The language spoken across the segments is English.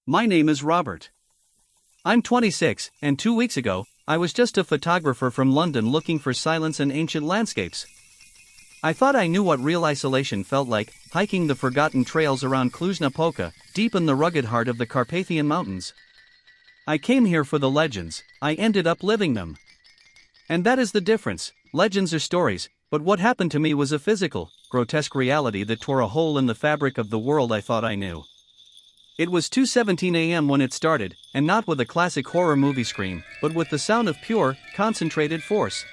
My name is Robert. I'm 26, and 2 weeks ago, I was just a photographer from London looking for silence and ancient landscapes. I thought I knew what real isolation felt like, hiking the forgotten trails around Cluj, deep in the rugged heart of the Carpathian Mountains. I came here for the legends, I ended up living them. And that is the difference. Legends are stories, but what happened to me was a physical, grotesque reality that tore a hole in the fabric of the world I thought I knew. It was 2:17 a.m. when it started, and not with a classic horror movie scream, but with the sound of pure, concentrated force.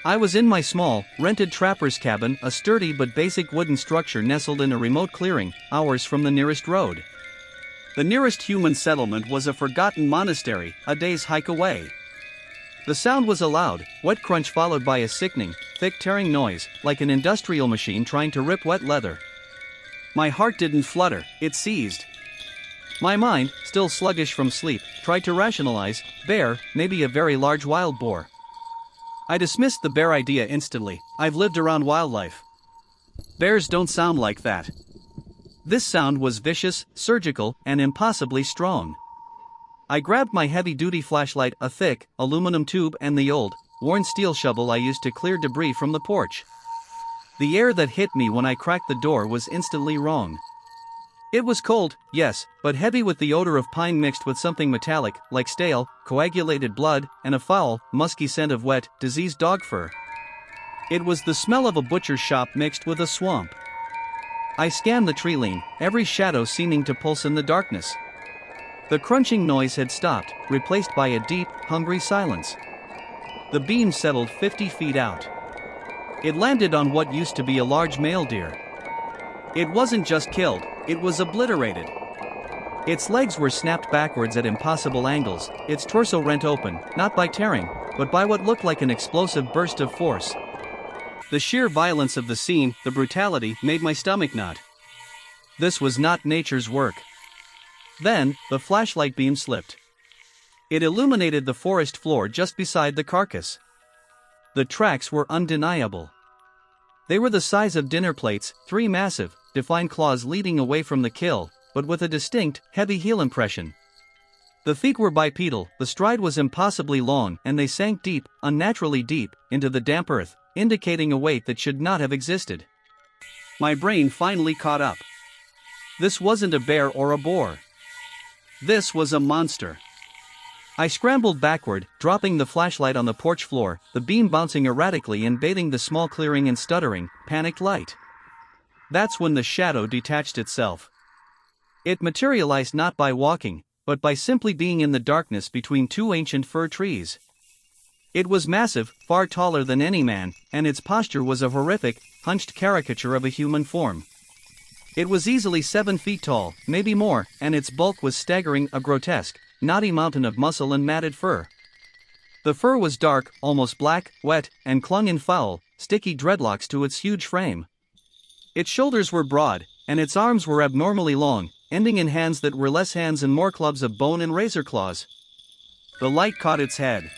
I was in my small, rented trapper's cabin, a sturdy but basic wooden structure nestled in a remote clearing, hours from the nearest road. The nearest human settlement was a forgotten monastery, a day's hike away. The sound was a loud, wet crunch followed by a sickening, thick tearing noise, like an industrial machine trying to rip wet leather. My heart didn't flutter, it seized. My mind, still sluggish from sleep, tried to rationalize, bear, maybe a very large wild boar. I dismissed the bear idea instantly. I've lived around wildlife. Bears don't sound like that. This sound was vicious, surgical, and impossibly strong. I grabbed my heavy-duty flashlight, a thick, aluminum tube, and the old, worn steel shovel I used to clear debris from the porch. The air that hit me when I cracked the door was instantly wrong. It was cold, yes, but heavy with the odor of pine mixed with something metallic, like stale, coagulated blood, and a foul, musky scent of wet, diseased dog fur. It was the smell of a butcher's shop mixed with a swamp. I scanned the tree line, every shadow seeming to pulse in the darkness. The crunching noise had stopped, replaced by a deep, hungry silence. The beam settled 50 feet out. It landed on what used to be a large male deer. It wasn't just killed, it was obliterated. Its legs were snapped backwards at impossible angles, its torso rent open, not by tearing, but by what looked like an explosive burst of force. The sheer violence of the scene, the brutality, made my stomach knot. This was not nature's work. Then, the flashlight beam slipped. It illuminated the forest floor just beside the carcass. The tracks were undeniable. They were the size of dinner plates, 3 massive, defined claws leading away from the kill, but with a distinct, heavy heel impression. The feet were bipedal, the stride was impossibly long, and they sank deep, unnaturally deep, into the damp earth, indicating a weight that should not have existed. My brain finally caught up. This wasn't a bear or a boar. This was a monster. I scrambled backward, dropping the flashlight on the porch floor, the beam bouncing erratically and bathing the small clearing in stuttering, panicked light. That's when the shadow detached itself. It materialized not by walking, but by simply being in the darkness between 2 ancient fir trees. It was massive, far taller than any man, and its posture was a horrific, hunched caricature of a human form. It was easily 7 feet tall, maybe more, and its bulk was staggering, a grotesque, knotty mountain of muscle and matted fur. The fur was dark, almost black, wet, and clung in foul, sticky dreadlocks to its huge frame. Its shoulders were broad, and its arms were abnormally long, ending in hands that were less hands and more clubs of bone and razor claws. The light caught its head.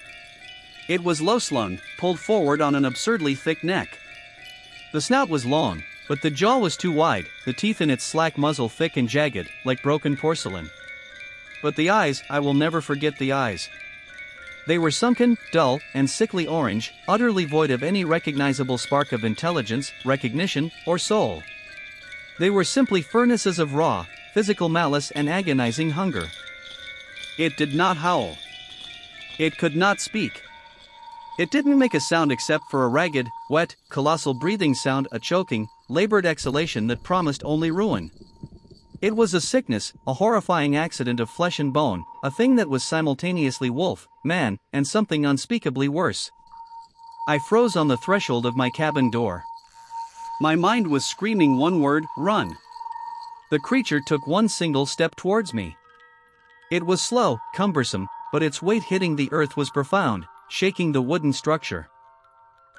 It was low-slung, pulled forward on an absurdly thick neck. The snout was long, but the jaw was too wide, the teeth in its slack muzzle thick and jagged, like broken porcelain. But the eyes, I will never forget the eyes. They were sunken, dull, and sickly orange, utterly void of any recognizable spark of intelligence, recognition, or soul. They were simply furnaces of raw, physical malice and agonizing hunger. It did not howl. It could not speak. It didn't make a sound except for a ragged, wet, colossal breathing sound, a choking, labored exhalation that promised only ruin. It was a sickness, a horrifying accident of flesh and bone, a thing that was simultaneously wolf, man, and something unspeakably worse. I froze on the threshold of my cabin door. My mind was screaming one word: run. The creature took one single step towards me. It was slow, cumbersome, but its weight hitting the earth was profound, shaking the wooden structure.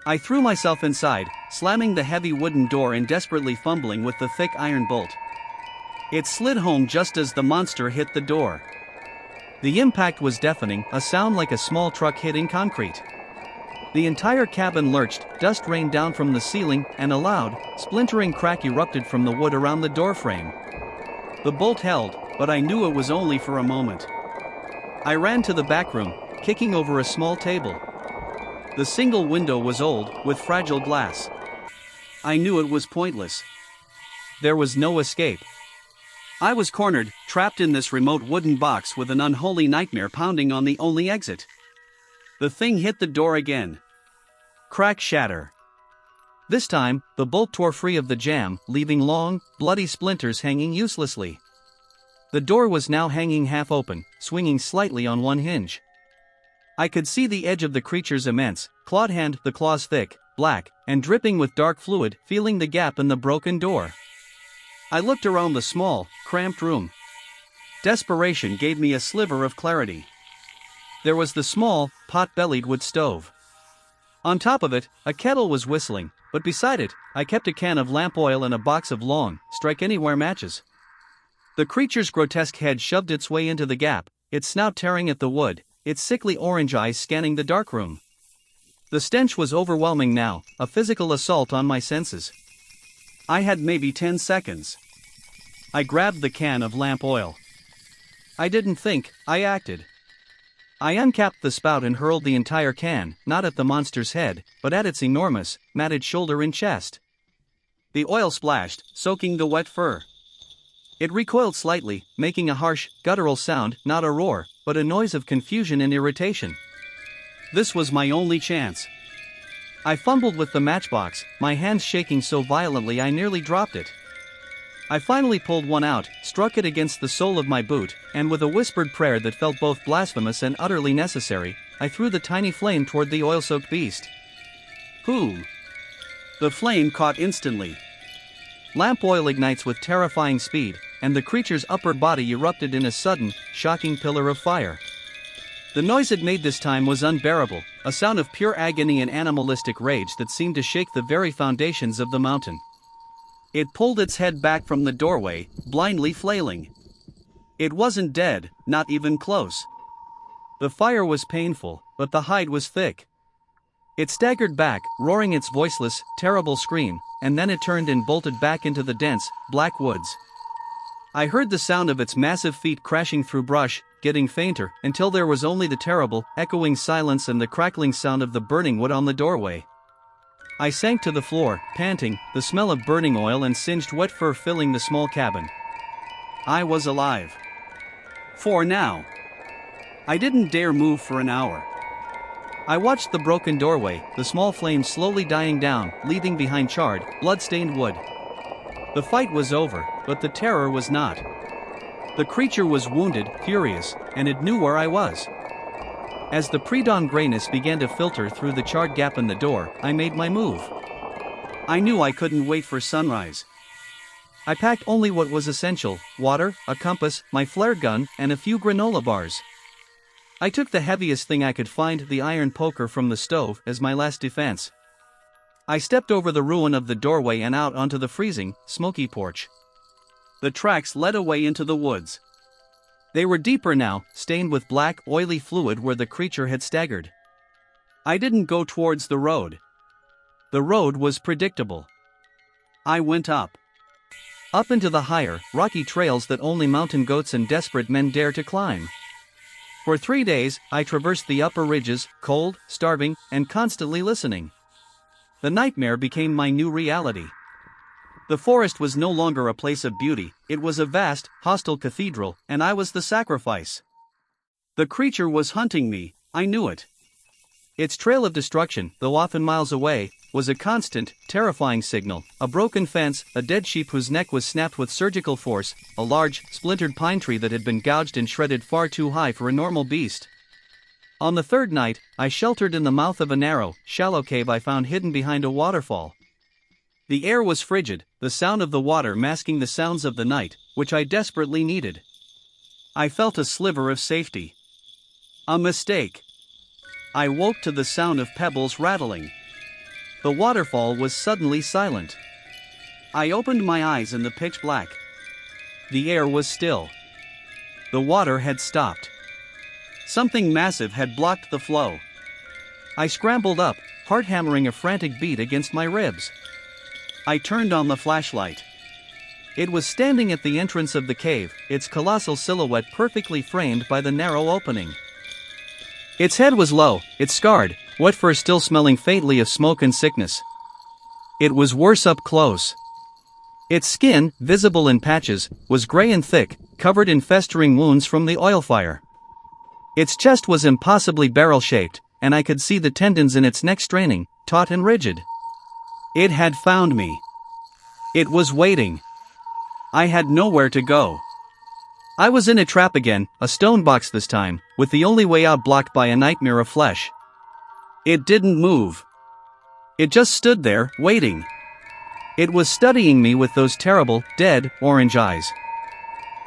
I threw myself inside, slamming the heavy wooden door and desperately fumbling with the thick iron bolt. It slid home just as the monster hit the door. The impact was deafening, a sound like a small truck hitting concrete. The entire cabin lurched, dust rained down from the ceiling, and a loud, splintering crack erupted from the wood around the doorframe. The bolt held, but I knew it was only for a moment. I ran to the back room, kicking over a small table. The single window was old, with fragile glass. I knew it was pointless. There was no escape. I was cornered, trapped in this remote wooden box with an unholy nightmare pounding on the only exit. The thing hit the door again. Crack, shatter. This time, the bolt tore free of the jamb, leaving long, bloody splinters hanging uselessly. The door was now hanging half open, swinging slightly on one hinge. I could see the edge of the creature's immense, clawed hand, the claws thick, black, and dripping with dark fluid, feeling the gap in the broken door. I looked around the small, cramped room. Desperation gave me a sliver of clarity. There was the small, pot-bellied wood stove. On top of it, a kettle was whistling, but beside it, I kept a can of lamp oil and a box of long, strike-anywhere matches. The creature's grotesque head shoved its way into the gap, its snout tearing at the wood, its sickly orange eyes scanning the dark room. The stench was overwhelming now, a physical assault on my senses. I had maybe 10 seconds. I grabbed the can of lamp oil. I didn't think, I acted. I uncapped the spout and hurled the entire can, not at the monster's head, but at its enormous, matted shoulder and chest. The oil splashed, soaking the wet fur. It recoiled slightly, making a harsh, guttural sound, not a roar, but a noise of confusion and irritation. This was my only chance. I fumbled with the matchbox, my hands shaking so violently I nearly dropped it. I finally pulled one out, struck it against the sole of my boot, and with a whispered prayer that felt both blasphemous and utterly necessary, I threw the tiny flame toward the oil-soaked beast. Boom! The flame caught instantly. Lamp oil ignites with terrifying speed, and the creature's upper body erupted in a sudden, shocking pillar of fire. The noise it made this time was unbearable, a sound of pure agony and animalistic rage that seemed to shake the very foundations of the mountain. It pulled its head back from the doorway, blindly flailing. It wasn't dead, not even close. The fire was painful, but the hide was thick. It staggered back, roaring its voiceless, terrible scream, and then it turned and bolted back into the dense, black woods. I heard the sound of its massive feet crashing through brush, getting fainter, until there was only the terrible, echoing silence and the crackling sound of the burning wood on the doorway. I sank to the floor, panting, the smell of burning oil and singed wet fur filling the small cabin. I was alive. For now. I didn't dare move for an hour. I watched the broken doorway, the small flames slowly dying down, leaving behind charred, blood-stained wood. The fight was over, but the terror was not. The creature was wounded, furious, and it knew where I was. As the pre-dawn grayness began to filter through the charred gap in the door, I made my move. I knew I couldn't wait for sunrise. I packed only what was essential: water, a compass, my flare gun, and a few granola bars. I took the heaviest thing I could find, the iron poker from the stove, as my last defense. I stepped over the ruin of the doorway and out onto the freezing, smoky porch. The tracks led away into the woods. They were deeper now, stained with black, oily fluid where the creature had staggered. I didn't go towards the road. The road was predictable. I went up. Up into the higher, rocky trails that only mountain goats and desperate men dare to climb. For 3 days, I traversed the upper ridges, cold, starving, and constantly listening. The nightmare became my new reality. The forest was no longer a place of beauty, it was a vast, hostile cathedral, and I was the sacrifice. The creature was hunting me, I knew it. Its trail of destruction, though often miles away, was a constant, terrifying signal: a broken fence, a dead sheep whose neck was snapped with surgical force, a large, splintered pine tree that had been gouged and shredded far too high for a normal beast. On the third night, I sheltered in the mouth of a narrow, shallow cave I found hidden behind a waterfall. The air was frigid, the sound of the water masking the sounds of the night, which I desperately needed. I felt a sliver of safety. A mistake. I woke to the sound of pebbles rattling. The waterfall was suddenly silent. I opened my eyes in the pitch black. The air was still. The water had stopped. Something massive had blocked the flow. I scrambled up, heart hammering a frantic beat against my ribs. I turned on the flashlight. It was standing at the entrance of the cave, its colossal silhouette perfectly framed by the narrow opening. Its head was low, its scarred, wet fur still smelling faintly of smoke and sickness. It was worse up close. Its skin, visible in patches, was gray and thick, covered in festering wounds from the oil fire. Its chest was impossibly barrel-shaped, and I could see the tendons in its neck straining, taut and rigid. It had found me. It was waiting. I had nowhere to go. I was in a trap again, a stone box this time, with the only way out blocked by a nightmare of flesh. It didn't move. It just stood there, waiting. It was studying me with those terrible, dead, orange eyes.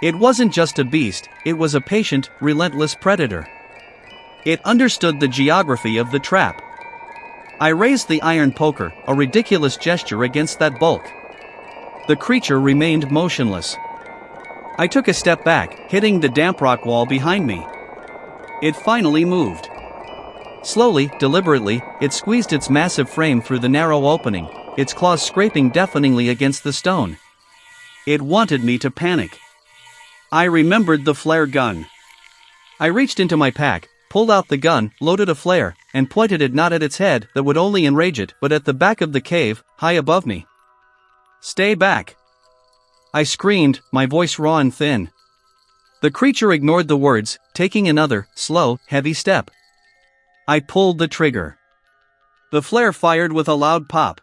It wasn't just a beast, it was a patient, relentless predator. It understood the geography of the trap. I raised the iron poker, a ridiculous gesture against that bulk. The creature remained motionless. I took a step back, hitting the damp rock wall behind me. It finally moved. Slowly, deliberately, it squeezed its massive frame through the narrow opening, its claws scraping deafeningly against the stone. It wanted me to panic. I remembered the flare gun. I reached into my pack, pulled out the gun, loaded a flare, and pointed it not at its head that would only enrage it, but at the back of the cave, high above me. "Stay back!" I screamed, my voice raw and thin. The creature ignored the words, taking another, slow, heavy step. I pulled the trigger. The flare fired with a loud pop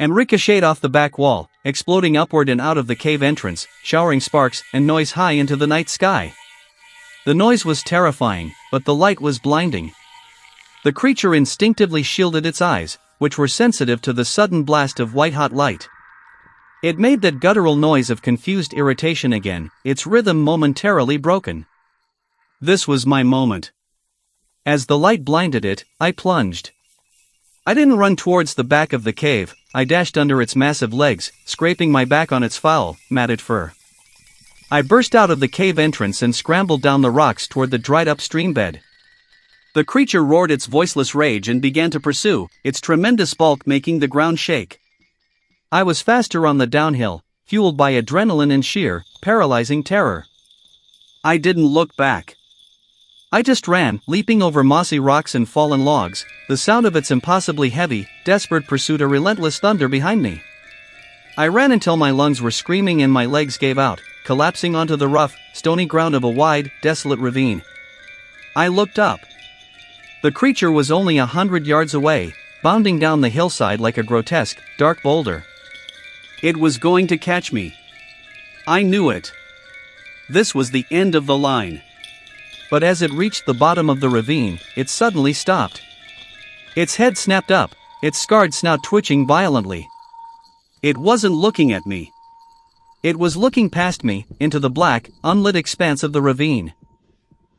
and ricocheted off the back wall, exploding upward and out of the cave entrance, showering sparks and noise high into the night sky. The noise was terrifying, but the light was blinding. The creature instinctively shielded its eyes, which were sensitive to the sudden blast of white-hot light. It made that guttural noise of confused irritation again, its rhythm momentarily broken. This was my moment. As the light blinded it, I plunged. I didn't run towards the back of the cave, I dashed under its massive legs, scraping my back on its foul, matted fur. I burst out of the cave entrance and scrambled down the rocks toward the dried-up stream bed. The creature roared its voiceless rage and began to pursue, its tremendous bulk making the ground shake. I was faster on the downhill, fueled by adrenaline and sheer, paralyzing terror. I didn't look back. I just ran, leaping over mossy rocks and fallen logs, the sound of its impossibly heavy, desperate pursuit a relentless thunder behind me. I ran until my lungs were screaming and my legs gave out, collapsing onto the rough, stony ground of a wide, desolate ravine. I looked up. The creature was only 100 yards away, bounding down the hillside like a grotesque, dark boulder. It was going to catch me. I knew it. This was the end of the line. But as it reached the bottom of the ravine, it suddenly stopped. Its head snapped up, its scarred snout twitching violently. It wasn't looking at me. It was looking past me, into the black, unlit expanse of the ravine.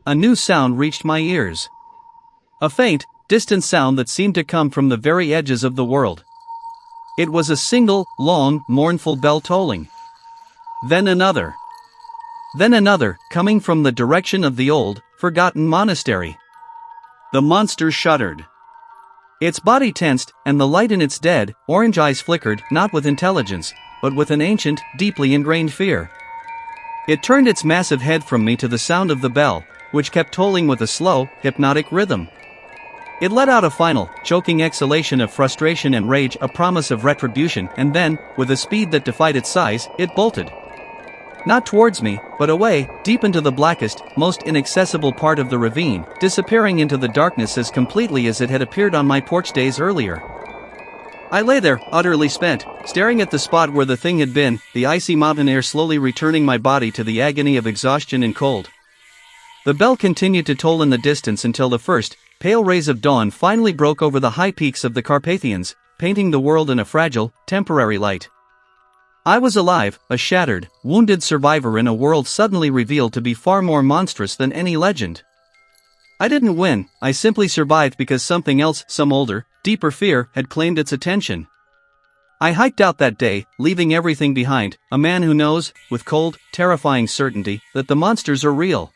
A new sound reached my ears. A faint, distant sound that seemed to come from the very edges of the world. It was a single, long, mournful bell tolling. Then another. Then another, coming from the direction of the old, forgotten monastery. The monster shuddered. Its body tensed, and the light in its dead, orange eyes flickered, not with intelligence, but with an ancient, deeply ingrained fear. It turned its massive head from me to the sound of the bell, which kept tolling with a slow, hypnotic rhythm. It let out a final, choking exhalation of frustration and rage, a promise of retribution, and then, with a speed that defied its size, it bolted. Not towards me, but away, deep into the blackest, most inaccessible part of the ravine, disappearing into the darkness as completely as it had appeared on my porch days earlier. I lay there, utterly spent, staring at the spot where the thing had been, the icy mountain air slowly returning my body to the agony of exhaustion and cold. The bell continued to toll in the distance until the first, pale rays of dawn finally broke over the high peaks of the Carpathians, painting the world in a fragile, temporary light. I was alive, a shattered, wounded survivor in a world suddenly revealed to be far more monstrous than any legend. I didn't win, I simply survived because something else, some older, deeper fear, had claimed its attention. I hiked out that day, leaving everything behind, a man who knows, with cold, terrifying certainty, that the monsters are real.